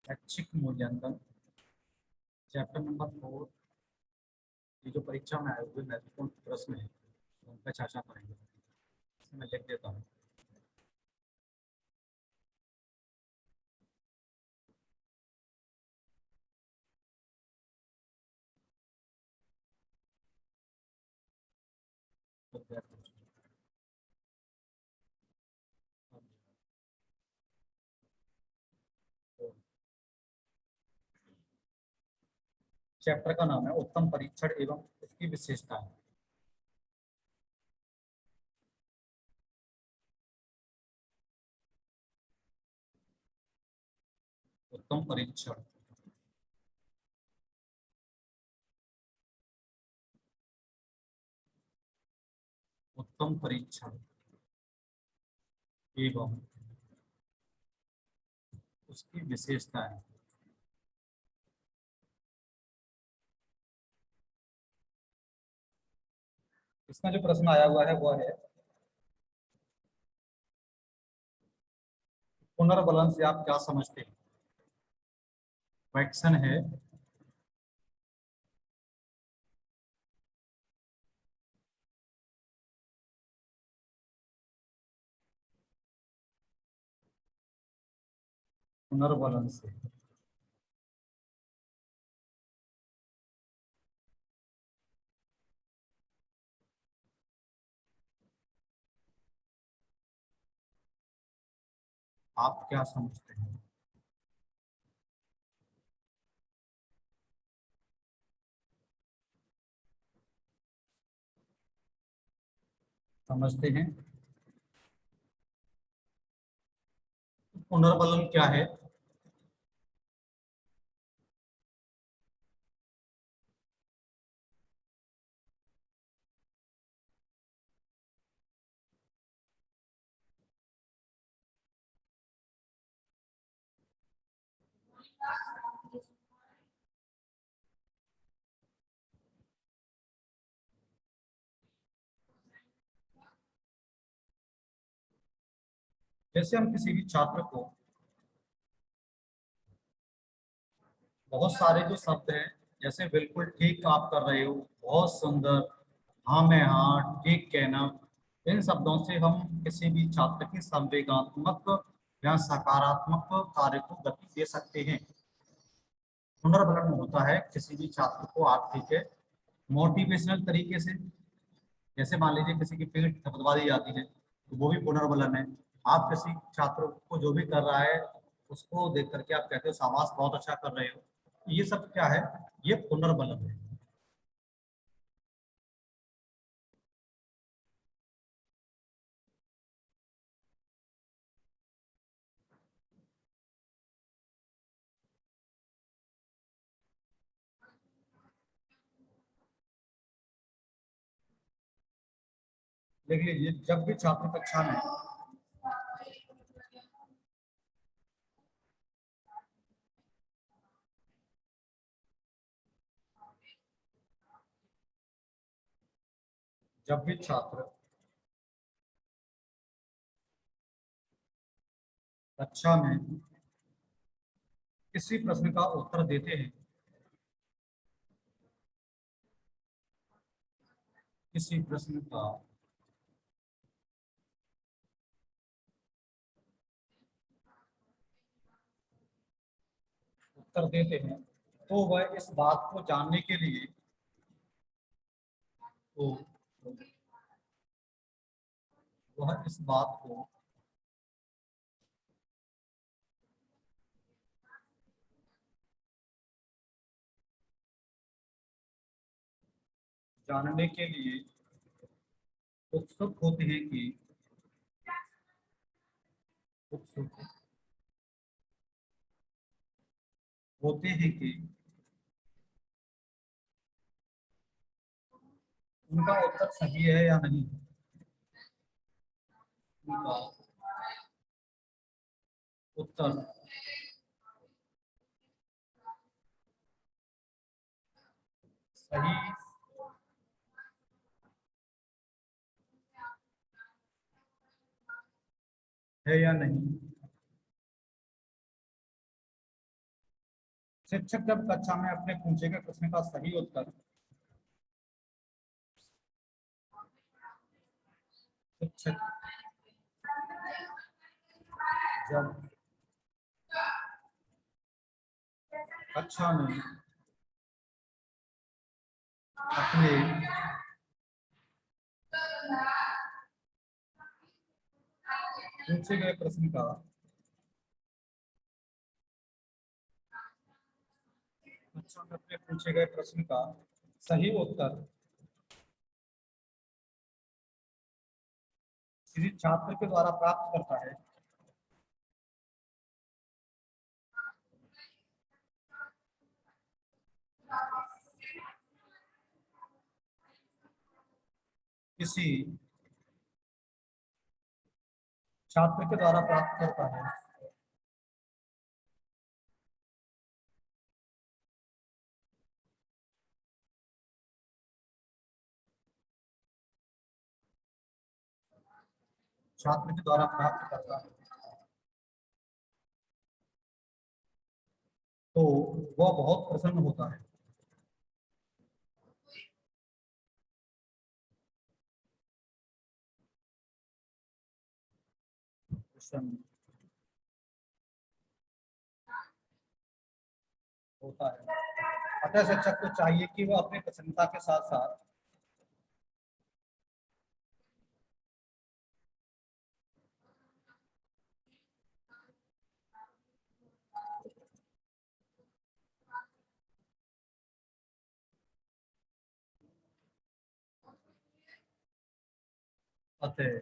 ऐच्छिक मूल्यांकन chapter number 4। ये जो परीक्षा में आए हुए महत्वपूर्ण प्रश्न है उनका चर्चा करेंगे। मैं लिख देता हूँ। चैप्टर का नाम है उत्तम परीक्षण एवं उसकी विशेषताएं। उत्तम परीक्षण उत्तम परीक्षण एवं उसकी विशेषताएं। इसका जो प्रश्न आया हुआ है वह है पुनर्बलन से आप क्या समझते हैं। क्वेश्चन है पुनर्बलन से आप क्या समझते हैं। समझते हैं पुनर्बलन क्या है। जैसे हम किसी भी छात्र को बहुत सारे जो शब्द हैं, जैसे बिल्कुल ठीक आप कर रहे हो, बहुत सुंदर, हाँ में हाँ, ठीक कहना, इन शब्दों से हम किसी भी छात्र की संवेगात्मक या सकारात्मक कार्य को गति दे सकते हैं। पुनर्बलन होता है किसी भी छात्र को आप ठीक है मोटिवेशनल तरीके से, जैसे मान लीजिए किसी की पीठ थपथपा दी जाती है तो वो भी पुनर्बलन है। आप किसी छात्र को जो भी कर रहा है उसको देख करके आप कहते हो शाबाश बहुत अच्छा कर रहे हो, ये सब क्या है, ये पुनर्बलन है। देख लीजिए जब भी छात्र कक्षा में जब भी छात्र कक्षा में किसी प्रश्न का उत्तर देते हैं, किसी प्रश्न का उत्तर देते हैं तो वह इस बात को जानने के लिए तो वह इस बात को जानने के लिए उत्सुक होते हैं कि उत्सुक होते हैं कि उनका उत्तर सही है या नहीं, उनका उत्तर सही है या नहीं। शिक्षक जब कक्षा में अपने पूछे गए प्रश्न का सही उत्तर शिक्षक जब कक्षा में अपने पूछे गए प्रश्न का कक्षा में अपने पूछे गए प्रश्न का सही उत्तर किसी छात्र के द्वारा प्राप्त करता है, किसी छात्र के द्वारा प्राप्त करता है, छात्र के द्वारा प्राप्त करता है, तो वह बहुत प्रसन्न होता है। प्रसन्न होता है। अतः शिक्षक को चाहिए कि वह अपनी प्रसन्नता के साथ साथ अतः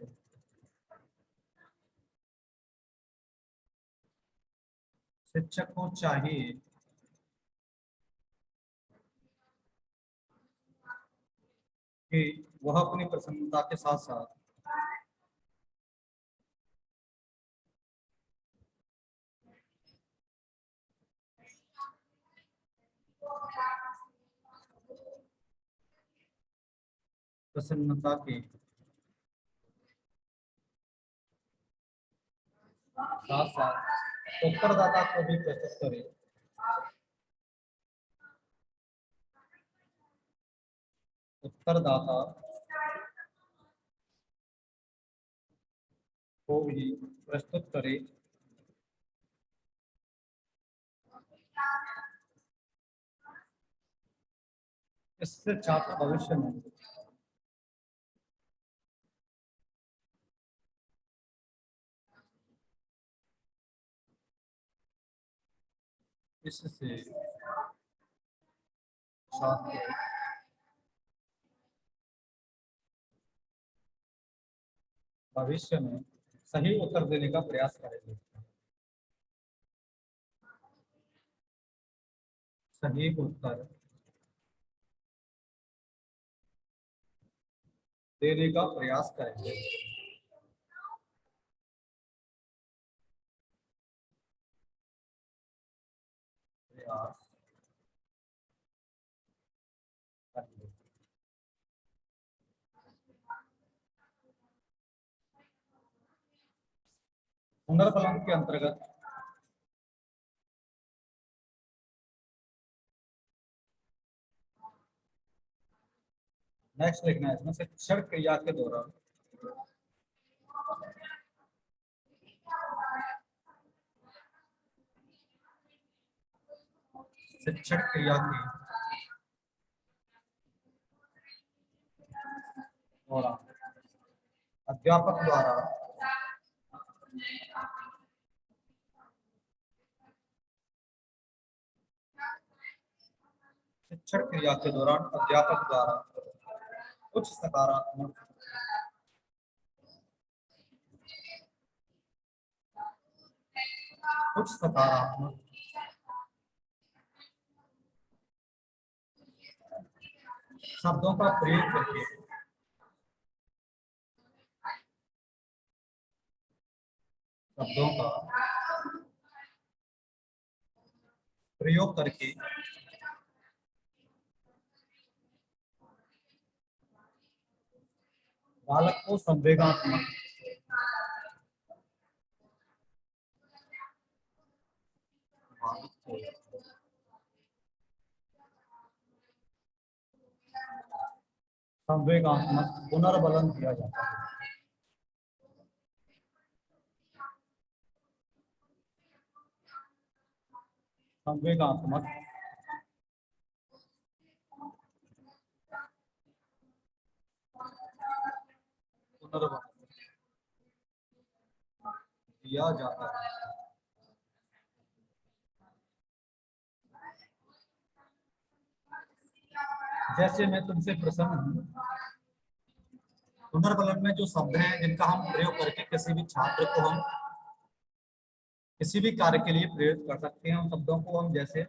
शिक्षक को चाहिए कि वह अपनी प्रसन्नता के साथ साथ प्रसन्नता के साथ साथ उत्तरदाता को भी प्रस्तुत करे, उत्तरदाता को भी प्रस्तुत करे, इससे छात्र भविष्य में इससे छात्र भविष्य में सही उत्तर देने का प्रयास करेंगे। सही उत्तर देने का प्रयास करेंगे। प्रयास करेंगे। पुनर्फलन के अंतर्गत नेक्स्ट लिखना है इसमें शिक्षण क्रिया के दौरान शिक्षण क्रिया के दौरान अध्यापक द्वारा शिक्षण क्रिया के दौरान अध्यापक द्वारा कुछ सकारात्मक शब्दों का प्रयोग करके बालक को संवेगात्मक बालक को संवेगात्मक पुनर्बलन दिया जाता है। संवेगात्मक पुनर्बलन दिया जाता है। जैसे मैं तुमसे प्रसन्न हूँ, पुनर्बलन में जो शब्द हैं जिनका हम प्रयोग करके किसी भी छात्र को हम किसी भी कार्य के लिए प्रेरित कर सकते हैं, उन शब्दों को हम जैसे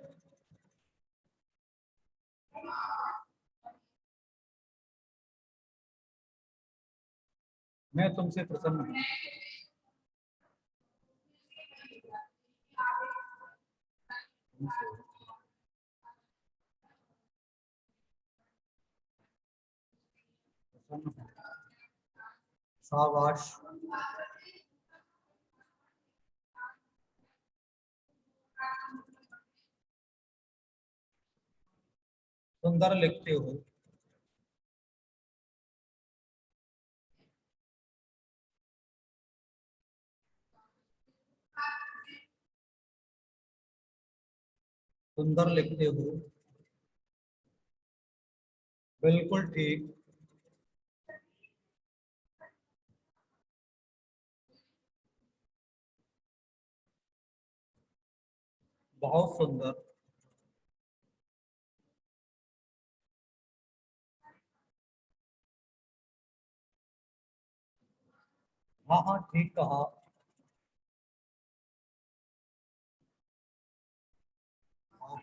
मैं तुमसे प्रसन्न हूँ, प्रसन्न हूँ। शाबाश। सुंदर लिखते हो। सुंदर लिखते हो। बिल्कुल ठीक। बहुत सुंदर। हाँ हाँ, ठीक कहा। हाँ,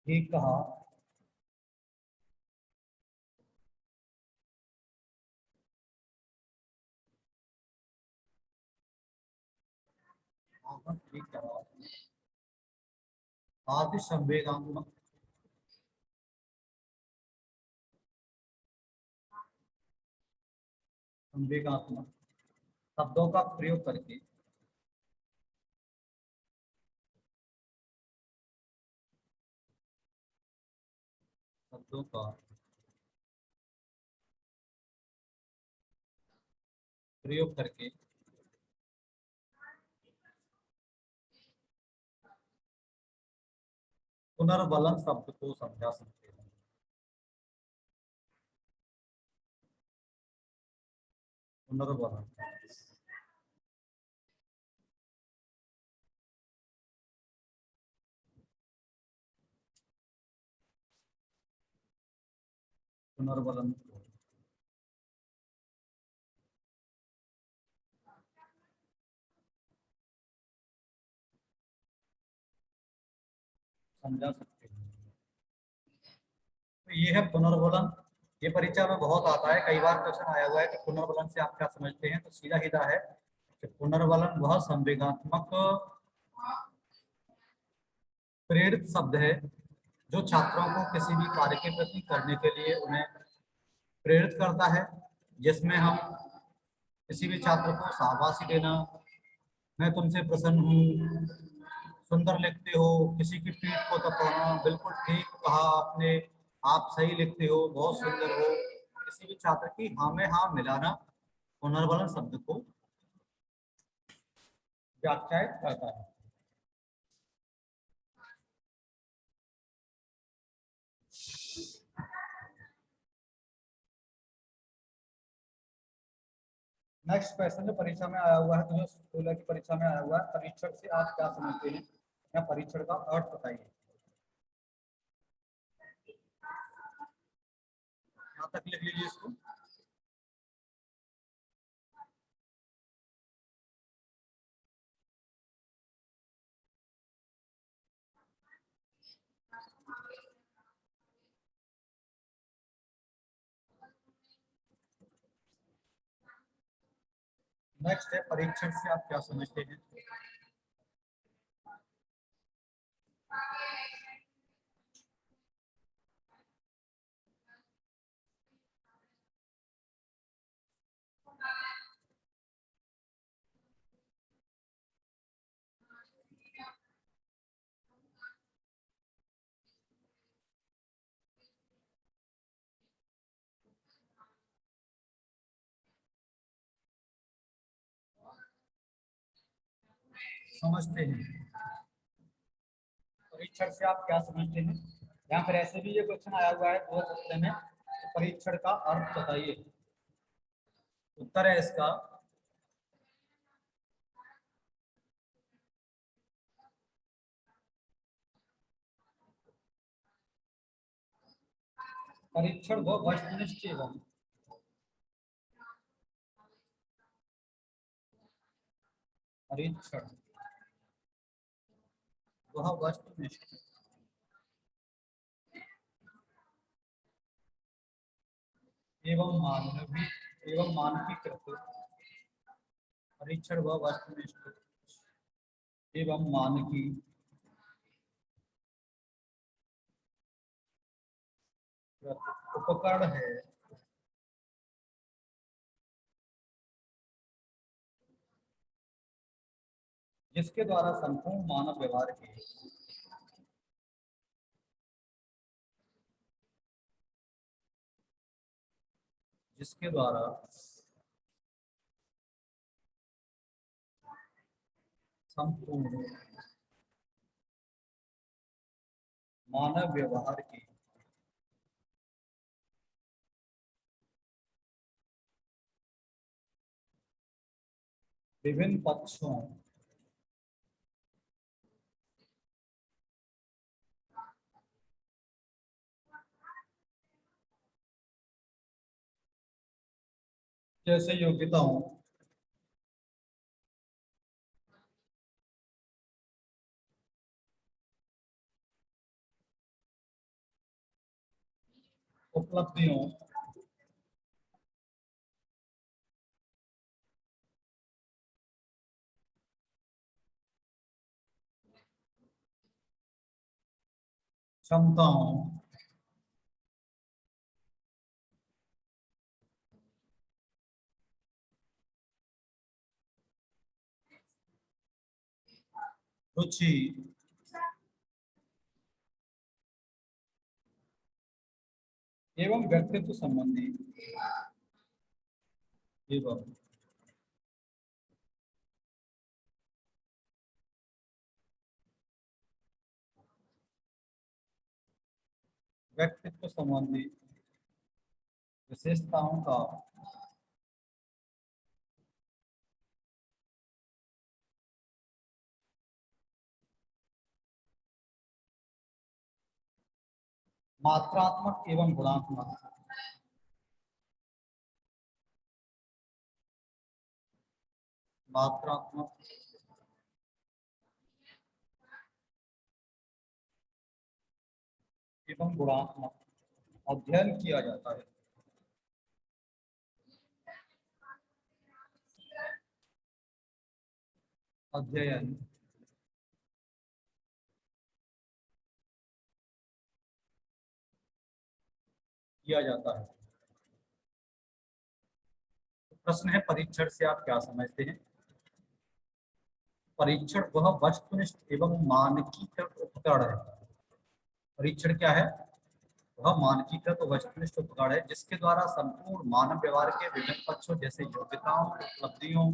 ठीक कहा। हाँ हाँ, ठीक कहा। आदि संवेगात्मक संवेगात्मक शब्दों का प्रयोग करके शब्दों का प्रयोग करके पुनर्बलन शब्द को समझा सकते हैं। पुनर्बलन पुनर्बलन को समझा सकते हैं। तो ये है पुनर्बलन। ये परीक्षा में बहुत आता है, कई बार क्वेश्चन आया हुआ है कि पुनर्बलन से आप क्या समझते हैं, तो सीधा सीधा है कि पुनर्बलन वह संवेगात्मक प्रेरित शब्द है जो छात्रों को किसी भी कार्य के प्रति करने के लिए उन्हें प्रेरित करता है, जिसमें हम किसी भी छात्र को शाबाशी देना, मैं तुमसे प्रसन्न हूँ, सुंदर लिखते हो, किसी की पीठ को तपाना, बिल्कुल ठीक कहा आपने, आप सही लिखते हो, बहुत सुंदर हो, किसी भी छात्र की हाँ में हाँ मिलाना पुनर्बलन शब्द को व्याख्यायित करता है। नेक्स्ट क्वेश्चन जो परीक्षा में आया हुआ है, तो जो 16 की परीक्षा में आया हुआ है, परीक्षण से आप क्या समझते हैं या परीक्षण का अर्थ बताइए। यहाँ तक लिख लीजिए इसको। नेक्स्ट है परीक्षण से आप क्या समझते हैं। समझते हैं? परीक्षण से आप क्या समझते हैं? या फिर ऐसे भी ये क्वेश्चन आया हुआ है 2 हफ्ते में, तो परीक्षण का अर्थ बताइए। उत्तर है इसका परीक्षण व वस्तुनिष्ठ एवं परीक्षण वह वस्तुनिष्ठ एवं मानवीय एवं मानकीकृत परीक्षण व वस्तुनिष्ठ एवं मानकीकृत उपकरण है जिसके द्वारा संपूर्ण मानव व्यवहार के जिसके द्वारा संपूर्ण मानव व्यवहार के विभिन्न पक्षों जैसे योग्यताओं उपलब्धियों क्षमताओं रुचि एवं व्यक्तित्व संबंधी एवं व्यक्तित्व संबंधी विशेषताओं का मात्रात्मक एवं गुणात्मक मात्रात्मक एवं गुणात्मक अध्ययन किया जाता है। अध्ययन किया जाता है। प्रश्न है परीक्षण से आप क्या समझते हैं? परीक्षण वह वस्तुनिष्ठ एवं मानकीकृत उपकरण है। परीक्षण क्या है? वह मानकीकृत वस्तुनिष्ठ उपकरण है जिसके द्वारा संपूर्ण मानव व्यवहार के विभिन्न पक्षों जैसे योग्यताओं, उपलब्धियों,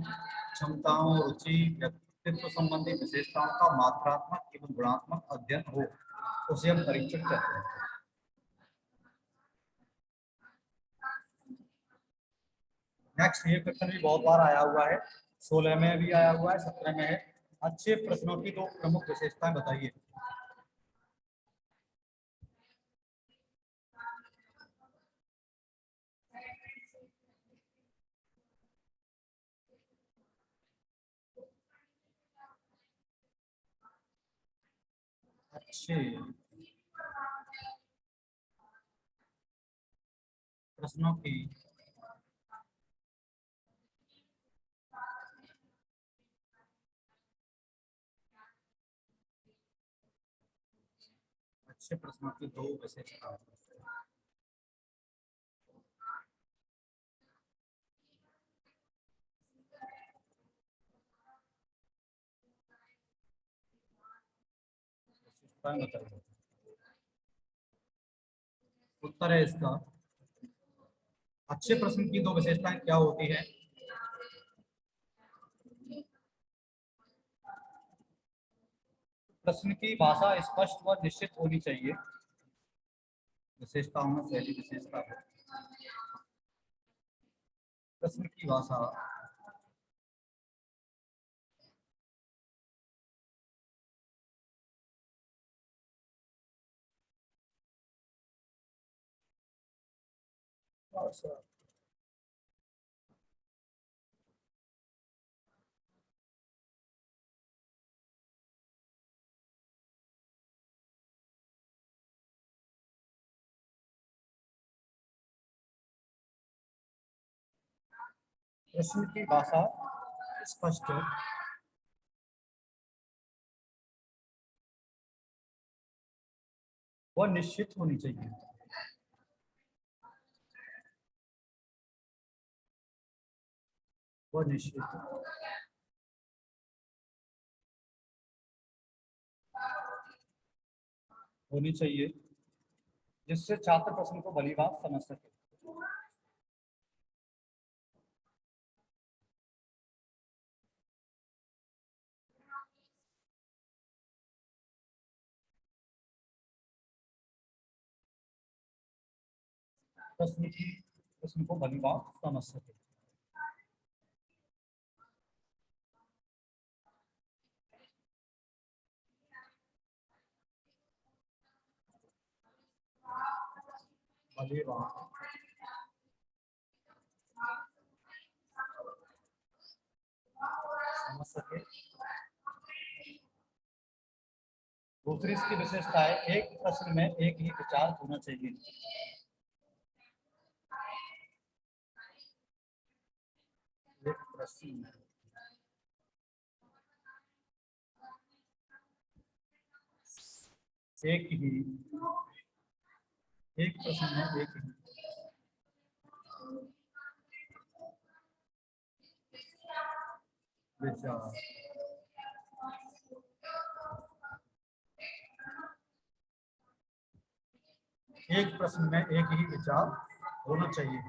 क्षमताओं, रुचि, व्यक्तित्व संबंधी विशेषताओं का मात्रात्मक एवं गुणात्मक अध्ययन हो, उसे हम परीक्षण कहते हैं। नेक्स्ट ये क्वेश्चन भी बहुत बार आया हुआ है, 16 में भी आया हुआ है, 17 में है। अच्छे प्रश्नों की 2 प्रमुख विशेषताएं बताइए। अच्छे प्रश्नों की अच्छे प्रश्नों की 2 विशेषताएं। बताइए। उत्तर है इसका अच्छे प्रश्न की 2 विशेषताएं क्या होती है? प्रश्न की भाषा स्पष्ट व निश्चित होनी चाहिए। विशेषताओं में पहली विशेषता है प्रश्न की भाषा प्रश्न की भाषा स्पष्ट व निश्चित होनी चाहिए। व निश्चित होनी चाहिए जिससे छात्र प्रश्न को भली बात समझ सके। प्रश्न को भली बात समझ सके। भली बात समझ सके। दूसरी इसकी विशेषता है एक प्रश्न में एक ही विचार होना चाहिए। एक प्रश्न में एक ही एक प्रश्न में एक ही विचार एक प्रश्न में एक ही विचार होना चाहिए।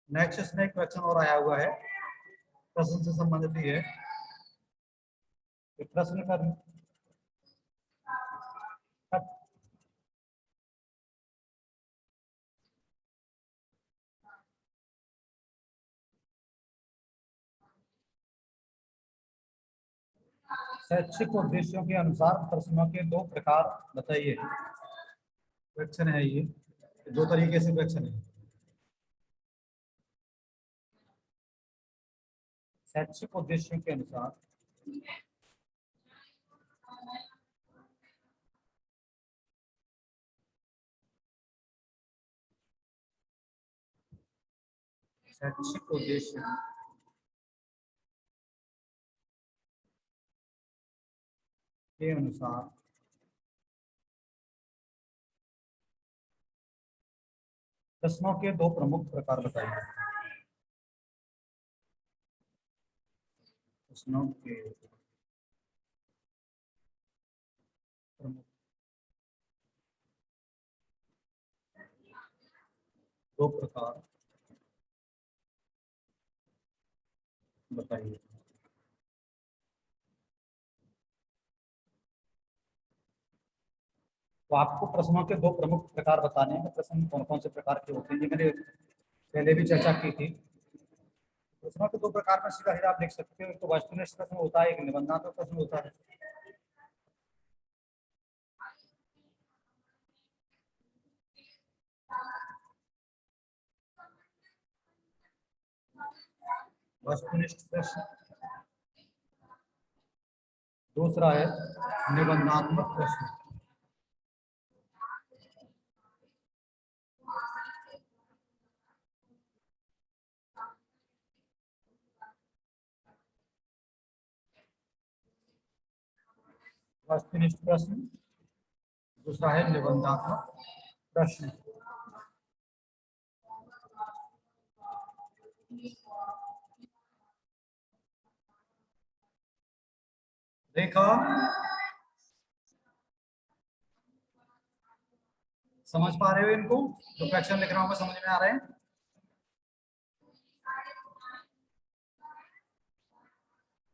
नेक्स्ट इसमें एक क्वेश्चन और आया हुआ है, प्रश्न से संबंधित ही है। प्रश्न का शैक्षिक उद्देश्यों के अनुसार प्रश्नों के दो प्रकार बताइए। क्वेश्चन है ये, दो तरीके से क्वेश्चन है। शैक्षिक उद्देश्यों के अनुसार शैक्षिक उद्देश्य के अनुसार प्रश्नों के दो प्रमुख प्रकार बताइए। प्रश्नों के प्रमुख दो प्रकार बताइए। तो आपको प्रश्नों के दो प्रमुख प्रकार बताने हैं। प्रश्न कौन कौन से प्रकार के होते हैं ये मैंने पहले भी चर्चा की थी। प्रश्नों के दो प्रकार में सीधा सीधा आप देख सकते हो, एक तो वस्तुनिष्ठ प्रश्न होता है, एक निबंधात्मक प्रश्न होता है। वस्तुनिष्ठ प्रश्न, दूसरा है निबंधात्मक प्रश्न। वस्तुनिष्ठ प्रश्न, दूसरा है निबंधात्मक प्रश्न। देखो, समझ पा रहे हो इनको? जो क्वेश्चन लिख रहा हूँ मैं, समझ में आ रहे हैं?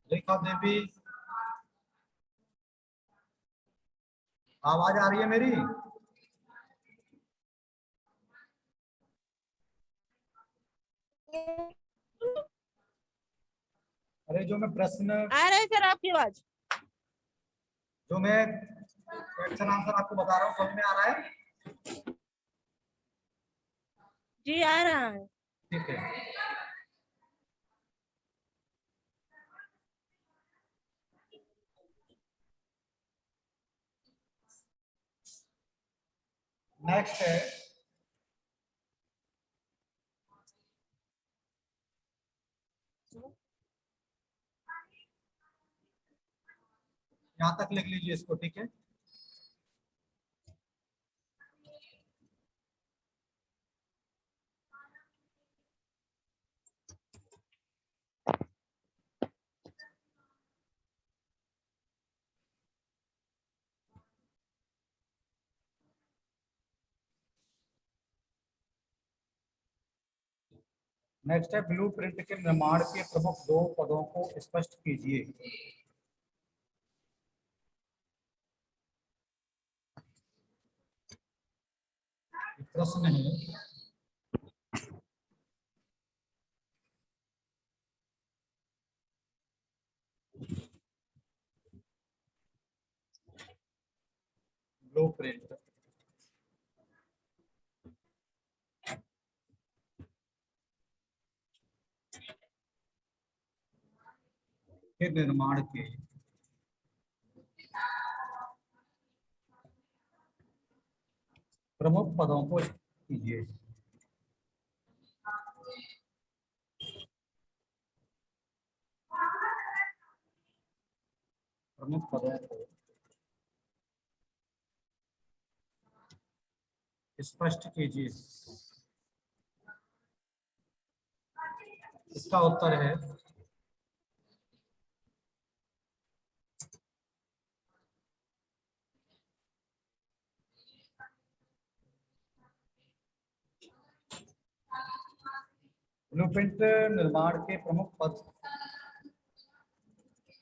रेखा देवी, आवाज आ रही है मेरी? अरे जो मैं प्रश्न, आ रहा है सर आपकी आवाज? जो मैं क्वेश्चन आंसर आपको बता रहा हूँ, समझ में आ रहा है? जी आ रहा है। ठीक है। नेक्स्ट है यहाँ तक लिख लीजिए इसको, ठीक है? नेक्स्ट है ब्लूप्रिंट के निर्माण के प्रमुख दो पदों को स्पष्ट कीजिए। प्रश्न है, ब्लूप्रिंट के निर्माण के प्रमुख पदों को कीजिए। प्रमुख पदों को स्पष्ट कीजिए। इसका उत्तर है ब्लूप्रिंट निर्माण के प्रमुख पद,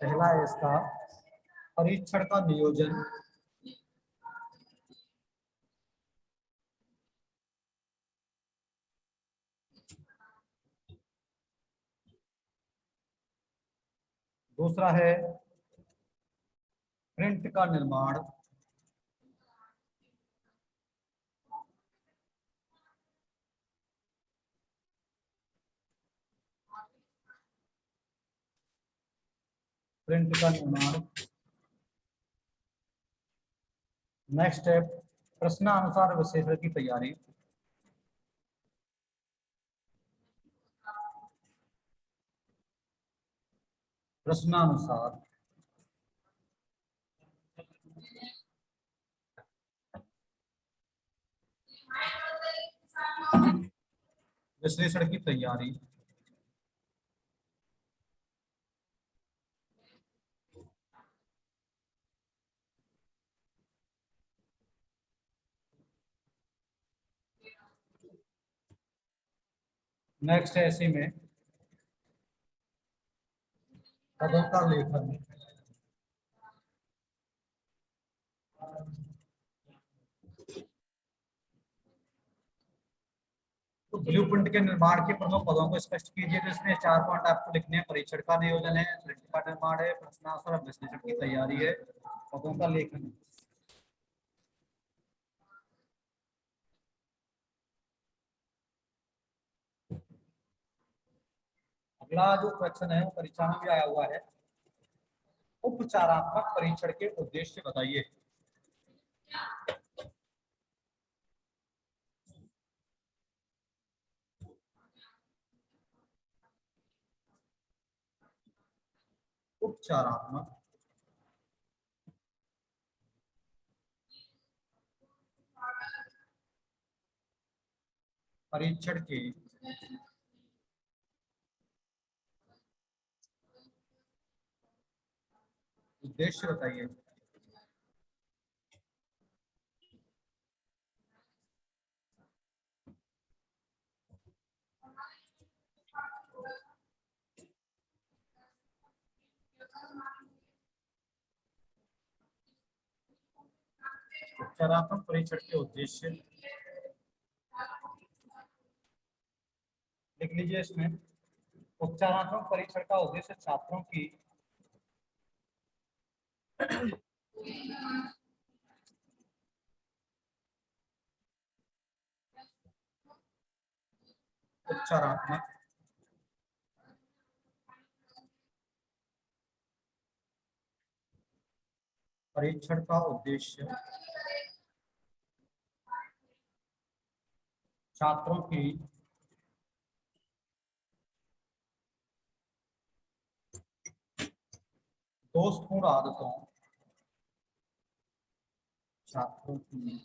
पहला है इसका परीक्षण का नियोजन, दूसरा है प्रिंट का निर्माण, प्रिंट का निर्माण। नेक्स्ट है प्रश्नानुसार विश्लेषण की तैयारी। प्रश्नानुसार विश्लेषण की तैयारी। नेक्स्ट है इसी में पदों का लेखन। तो ब्लूप्रिंट के निर्माण के प्रमुख पदों को स्पष्ट कीजिए। तो इसमें 4 पॉइंट आपको लिखने हैं। परीक्षण का नियोजन है, प्रिंट का निर्माण है, प्रश्नानुसार विश्लेषण की तैयारी है, पदों का लेखन है। अगला जो क्वेश्चन है वो परीक्षा में भी आया हुआ है। उपचारात्मक परीक्षण के उद्देश्य बताइए। उपचारात्मक परीक्षण के उद्देश्य बताइए। उपचारात्मक परीक्षण के उद्देश्य लिख लीजिए इसमें। उपचारात्मक परीक्षण का उद्देश्य छात्रों की उपचारात्मक परीक्षण का उद्देश्य छात्रों की दोषपूर्ण आदतों छात्रों की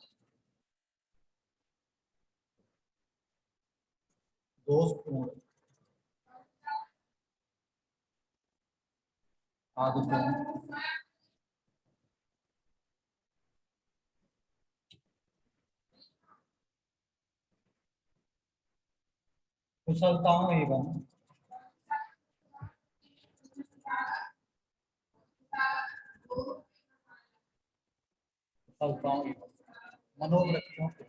दोषपूर्ण आदतों कुशलताओं एवं कुशलताओं एवं मनोवृत्तियों को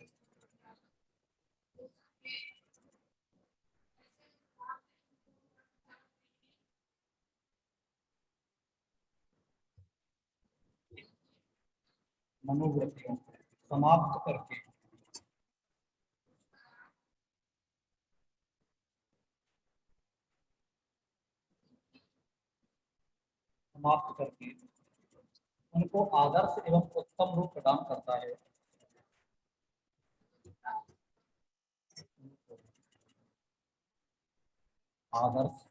मनोवृत्तियों को समाप्त करके उनको आदर्श एवं उत्तम रूप प्रदान करता है। आदर्श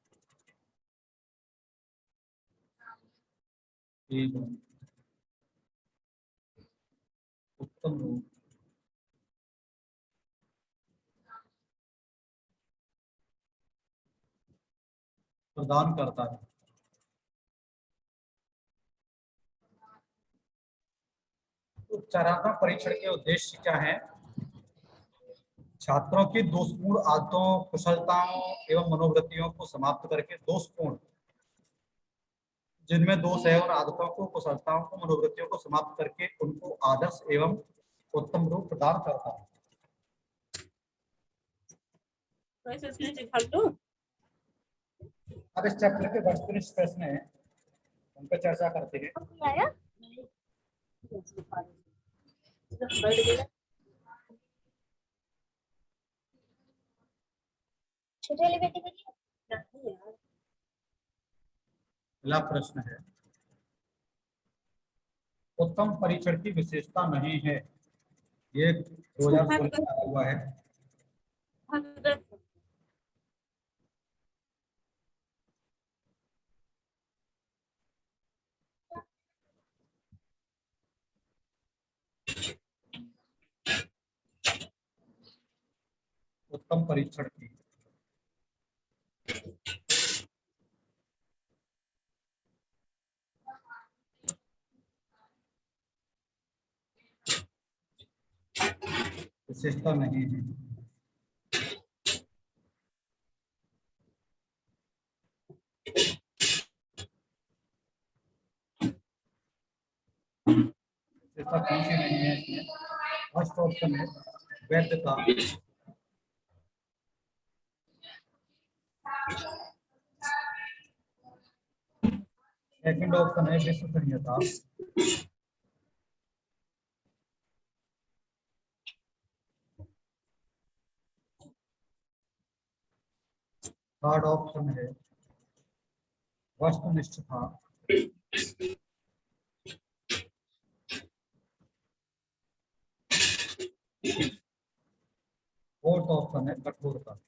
एवं उत्तम रूप प्रदान करता है। उपचारात्मक परीक्षण के उद्देश्य क्या है? छात्रों की दोषपूर्ण आदतों, कुशलताओं एवं मनोवृत्तियों को समाप्त करके दोषपूर्ण, जिनमें दोष है, उन आदतों को, कुशलताओं को, मनोवृत्तियों को समाप्त करके उनको आदर्श एवं उत्तम रूप प्रदान करता है। अब इस चैप्टर के वस्तुनिष्ठ प्रश्न है, उन पर चर्चा करते हैं। पहला प्रश्न है, उत्तम परीक्षण की विशेषता नहीं है। ये 2016 में आया हुआ है। उत्तम परीक्षण की विशेषता नहीं है। विशेषता कौन सी नहीं है इसमें? फर्स्ट ऑप्शन है वैधता, सेकंड ऑप्शन है विश्वसनीयता, थर्ड ऑप्शन है वस्तुनिष्ठता, फोर्थ ऑप्शन है कठोरता।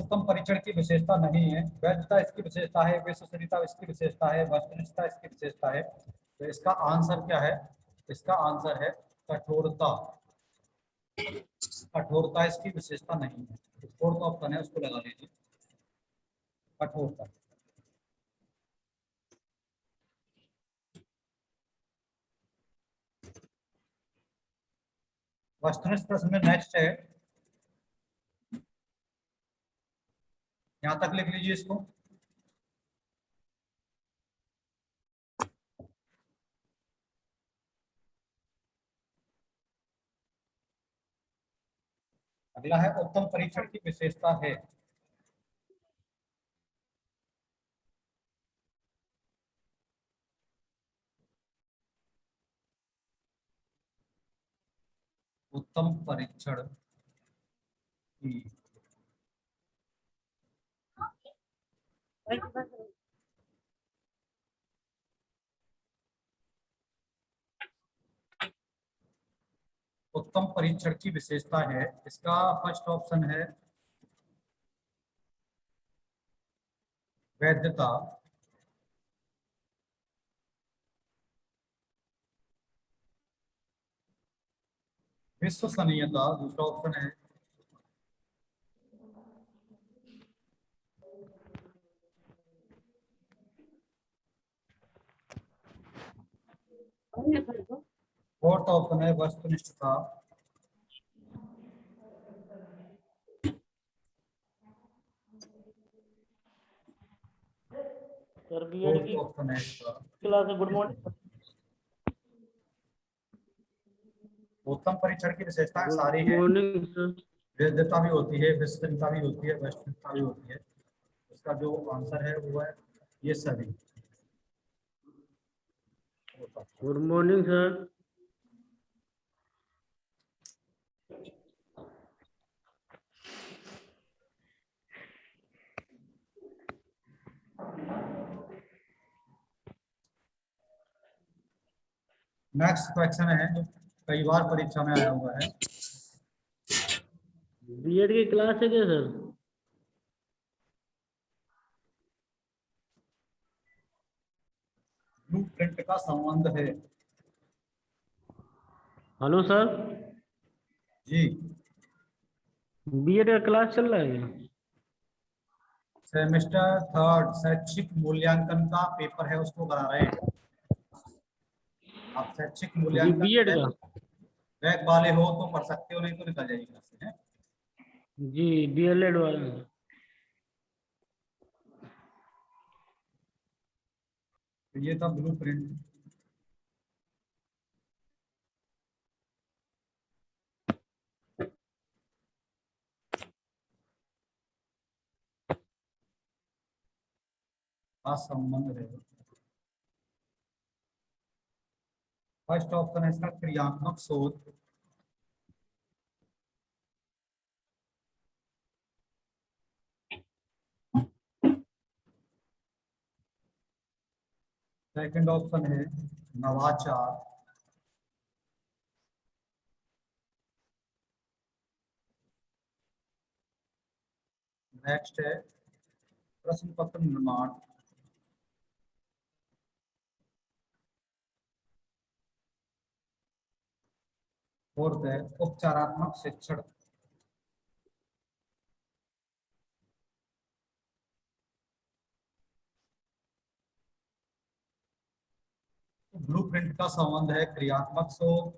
उत्तम परीक्षण की विशेषता नहीं है। वैधता इसकी विशेषता है, विश्वसनीयता इसकी विशेषता है, वस्तुनिष्ठता इसकी विशेषता है। तो इसका आंसर क्या है? इसका आंसर है कठोरता। कठोरता इसकी विशेषता नहीं है। फोर्थ ऑप्शन है, उसको लगा लीजिए, कठोरता। वस्तुनिष्ठ प्रश्न में नेक्स्ट है, यहां तक लिख लीजिए इसको। अगला है उत्तम परीक्षण की विशेषता है। उत्तम परीक्षण की उत्तम परीक्षण की विशेषता है, इसका फर्स्ट ऑप्शन है वैधता। विश्वसनीयता दूसरा ऑप्शन है। फोर्थ ऑप्शन है वस्तुनिष्ठता। सर बीएड फोर्थ की ऑप्शन है इसका क्लास है। Good morning. उत्तम परीक्षण की विशेषताएं गुड सारी है। Morning sir. वैधता भी होती है, विश्वसनीयता भी होती है, वस्तुनिष्ठता भी होती है। इसका जो आंसर है वो है ये सभी। Good morning sir. Next question है जो कई बार परीक्षा में आया हुआ है। बीएड की क्लास है क्या सर? ब्लूप्रिंट का संबंध है। Hello sir. जी, बीएड का क्लास चल रहा है क्या? सेमेस्टर थर्ड शैक्षिक मूल्यांकन का पेपर है, उसको करा रहे हैं। आप शैक्षिक जी मूल्यांकन बीएड का। बैक वाले हो तो पढ़ सकते हो, नहीं तो निकल जाइए घर से। है जी डीएलएड वाला। तो ये था ब्लूप्रिंट। का संबंध है। फर्स्ट ऑप्शन है इसका क्रियात्मक शोध। सेकंड ऑप्शन है नवाचार। नेक्स्ट है प्रश्न पत्र निर्माण। फोर्थ है उपचारात्मक शिक्षण। ब्लूप्रिंट का संबंध है क्रियात्मक शोध,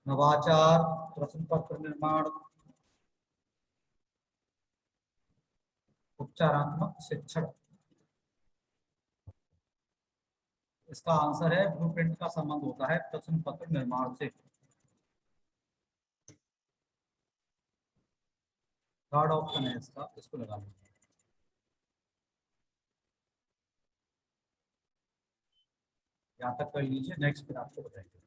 नवाचार, प्रश्न पत्र निर्माण, उपचारात्मक शिक्षण। इसका आंसर है ब्लूप्रिंट का संबंध होता है प्रश्न पत्र निर्माण से। थर्ड ऑप्शन है इसका, इसको लगा लीजिए। यहाँ तक कर लीजिए, नेक्स्ट फिर आपको बताएंगे।